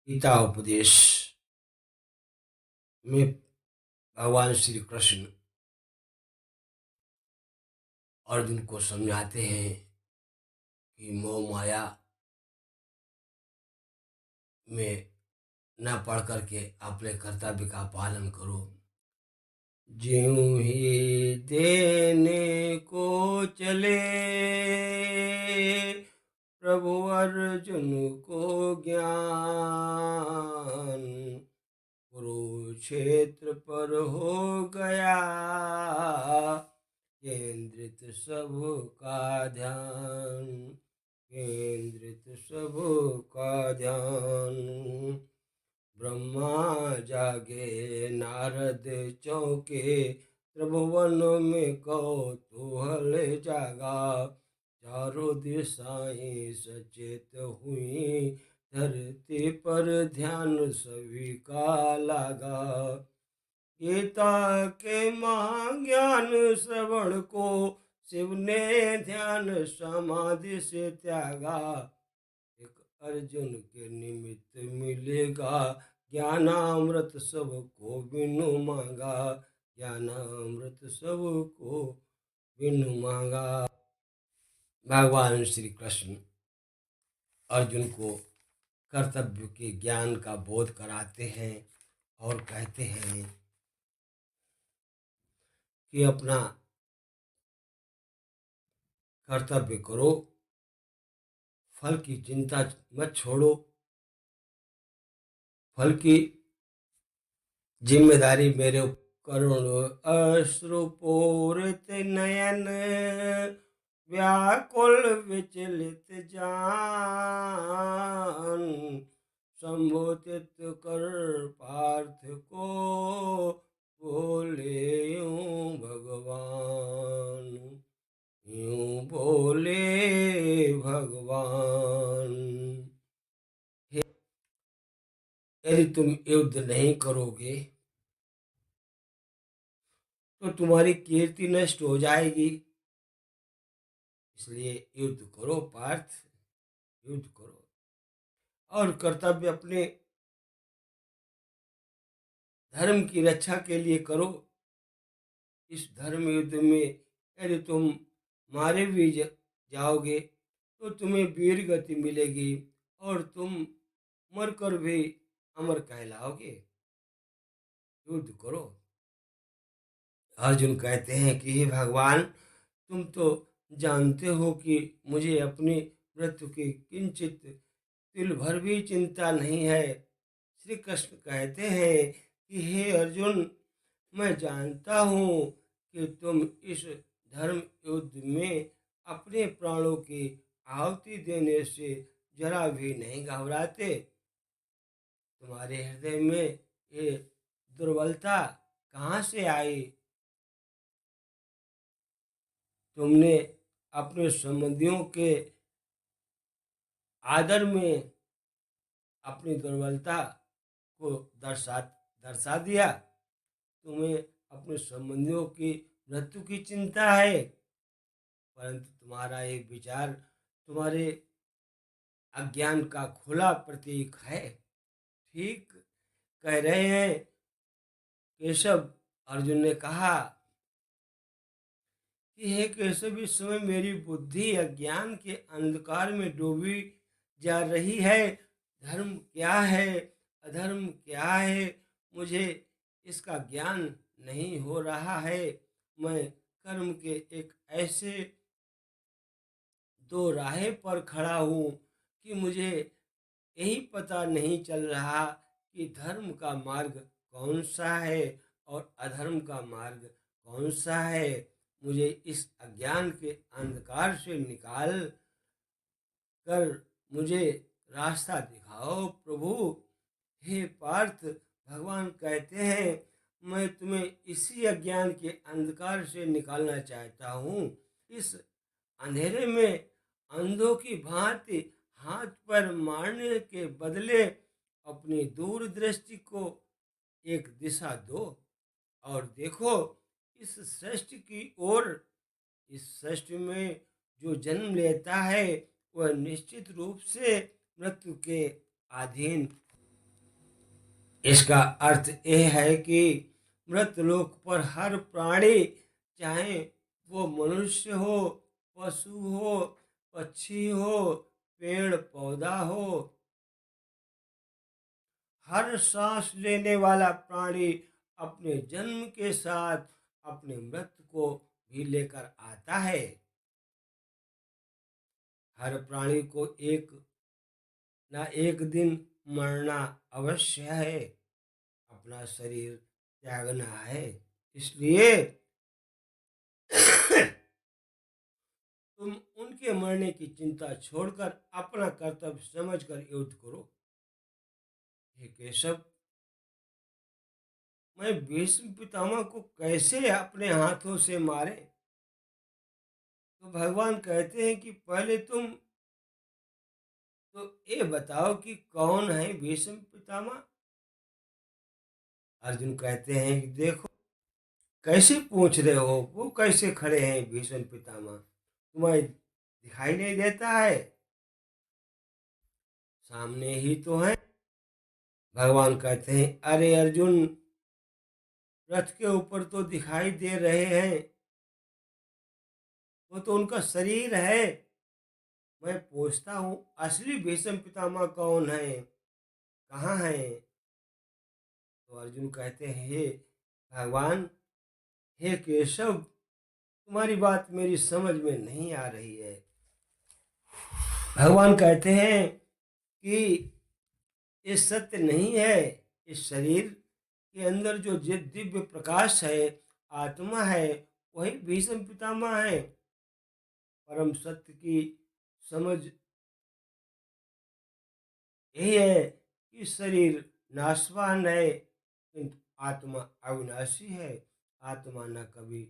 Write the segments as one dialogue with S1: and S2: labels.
S1: गीता उपदेश में भगवान श्री कृष्ण अर्जुन को समझाते हैं कि मोह माया में न पढ़ करके अपने कर्तव्य का पालन करो। ज्यों ही देने को चले प्रभु अर्जुन को ज्ञान, कुरुक्षेत्र पर हो गया केंद्रित सबका ध्यान, केंद्रित सबका ध्यान। ब्रह्मा जागे नारद चौके, त्रिभुवन में कौतूहल जागा। चारों दिशाएं सचेत हुई, धरती पर ध्यान सभी का लागा। गीता के महाज्ञान श्रवण को शिव ने ध्यान समाधि से त्यागा। एक अर्जुन के निमित्त मिलेगा ज्ञानामृत सबको बिनु मांगा, ज्ञानामृत सबको बिनु मांगा। भगवान श्री कृष्ण अर्जुन को कर्तव्य के ज्ञान का बोध कराते हैं और कहते हैं कि अपना कर्तव्य करो, फल की चिंता मत छोड़ो। फल की जिम्मेदारी मेरे करुण अश्रुपूरित नयन, व्याकुल विचलित जान। संबोधित कर पार्थ को बोले यूं भगवान, यूं बोले भगवान। यदि तुम युद्ध नहीं करोगे तो तुम्हारी कीर्ति नष्ट हो जाएगी। इसलिए युद्ध करो पार्थ, युद्ध करो और कर्तव्य अपने धर्म की रक्षा के लिए करो। इस धर्म युद्ध में यदि तुम मारे भी जाओगे तो तुम्हें वीर गति मिलेगी और तुम मरकर भी अमर कहलाओगे। युद्ध करो। अर्जुन कहते हैं कि हे भगवान, तुम तो जानते हो कि मुझे अपनी मृत्यु की किंचित तिल भर भी चिंता नहीं है। श्री कृष्ण कहते हैं कि हे अर्जुन, मैं जानता हूँ कि तुम इस धर्म युद्ध में अपने प्राणों की आहुति देने से जरा भी नहीं घबराते। तुम्हारे हृदय में ये दुर्बलता कहाँ से आई? तुमने अपने संबंधियों के आदर में अपनी दुर्बलता को दर्शा दिया। तुम्हें अपने संबंधियों की मृत्यु की चिंता है, परंतु तुम्हारा एक विचार तुम्हारे अज्ञान का खुला प्रतीक है। ठीक कह रहे हैं केशव। अर्जुन ने कहा कि हे केशव, इस समय मेरी बुद्धि अज्ञान के अंधकार में डूबी जा रही है। धर्म क्या है, अधर्म क्या है, मुझे इसका ज्ञान नहीं हो रहा है। मैं कर्म के एक ऐसे दो राहे पर खड़ा हूँ कि मुझे यही पता नहीं चल रहा कि धर्म का मार्ग कौन सा है और अधर्म का मार्ग कौन सा है। मुझे इस अज्ञान के अंधकार से निकाल कर मुझे रास्ता दिखाओ प्रभु। हे पार्थ, भगवान कहते हैं मैं तुम्हें इसी अज्ञान के अंधकार से निकालना चाहता हूँ। इस अंधेरे में अंधों की भांति हाथ पर मारने के बदले अपनी दूरदृष्टि को एक दिशा दो और देखो इस सृष्टि की ओर। इस सृष्टि में जो जन्म लेता है वह निश्चित रूप से मृत्यु के अधीन इसका अर्थ यह है कि मृतलोक पर हर प्राणी, चाहे वो मनुष्य हो, पशु हो, पक्षी हो, पेड़ पौधा हो, हर सांस लेने वाला प्राणी अपने जन्म के साथ अपने मृत्यु को भी लेकर आता है। हर प्राणी को एक ना एक दिन मरना अवश्य है, अपना शरीर त्यागना है। इसलिए तुम उनके मरने की चिंता छोड़कर अपना कर्तव्य समझकर युद्ध करो। हे केशव, मैं भीष्म पितामह को कैसे अपने हाथों से मारे? तो भगवान कहते हैं कि पहले तुम तो ये बताओ कि कौन है भीष्म पितामह। अर्जुन कहते हैं कि देखो, कैसे पूछ रहे हो, वो कैसे खड़े हैं भीष्म पितामह, तुम्हें दिखाई नहीं देता है? सामने ही तो है। भगवान कहते हैं, अरे अर्जुन, रथ के ऊपर तो दिखाई दे रहे हैं, वो तो उनका शरीर है। मैं पूछता हूँ, असली भीष्म पितामह कौन है, कहाँ है? तो अर्जुन कहते हैं, हे भगवान, हे केशव, तुम्हारी बात मेरी समझ में नहीं आ रही है। भगवान कहते हैं कि ये सत्य नहीं है। इस शरीर के अंदर जो दिव्य प्रकाश है, आत्मा है, वही भीष्म पितामह है। परम सत्य की समझ यही है कि शरीर नाशवान है, किंतु आत्मा अविनाशी है। आत्मा न कभी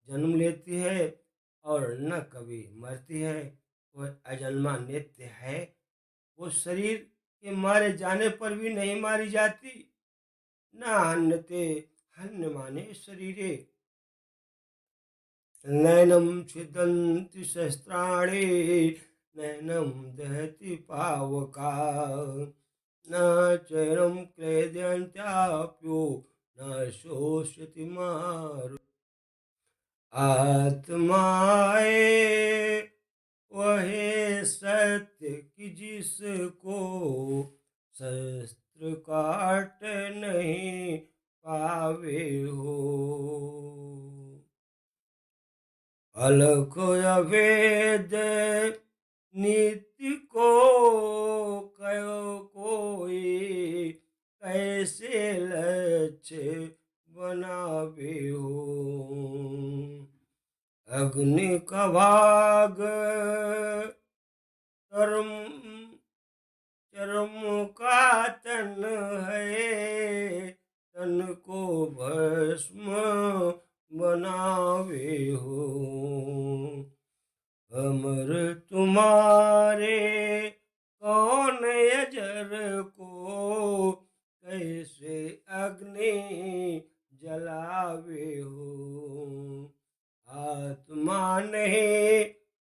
S1: जन्म लेती है और न कभी मरती है, वह अजन्मा नित्य है। वो शरीर के मारे जाने पर भी नहीं मारी जाती। न हन्यते हन्यमाने शरीरे, नैनम छिदन्ति शस्त्राणि, नैनम दहति पावका, न चैनम क्लेदयन्त्याप्यो, न शोष्यति मारु। आत्माए वही सत्य कि जिसको शस्त्र काट नहीं पावे हो। अलख अभेद नीति को कयो कोई, कैसे लक्ष्य बनावे हो। अग्नि का भाग कर्म चर्म का तन है, तन को भस्म बनावे हो। अमर तुम्हारे कौन अजर को, कैसे अग्नि जलावे हो। आत्मा नहीं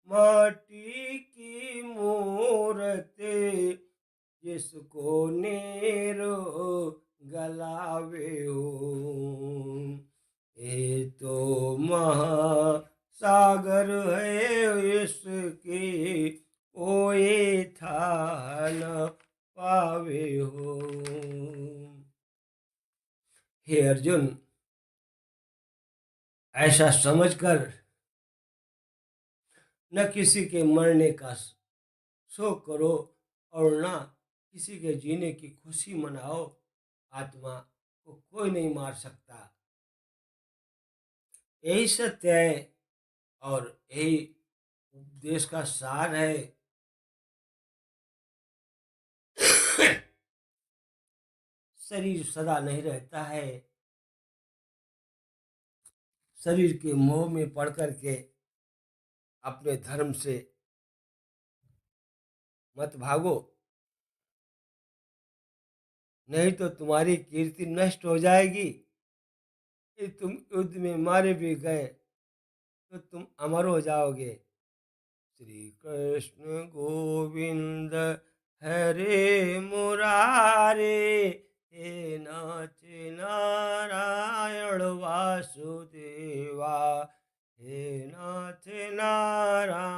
S1: माटी की मूरत, जिसको नीरो गलावे हो। ये तो महासागर है, इसकी कोई था न पावे हो। हे अर्जुन, ऐसा समझकर न किसी के मरने का शोक करो और न किसी के जीने की खुशी मनाओ। आत्मा को कोई नहीं मार सकता, यही सत्य है और यही उपदेश का सार है। शरीर सदा नहीं रहता है। शरीर के मोह में पड़ करके अपने धर्म से मत भागो, नहीं तो तुम्हारी कीर्ति नष्ट हो जाएगी। यदि तुम युद्ध में मारे भी गए तो तुम अमर हो जाओगे। श्री कृष्ण गोविंद हरे मुरारे, हे नाथ नारायण वासुदेवा, हे नाथ नारायण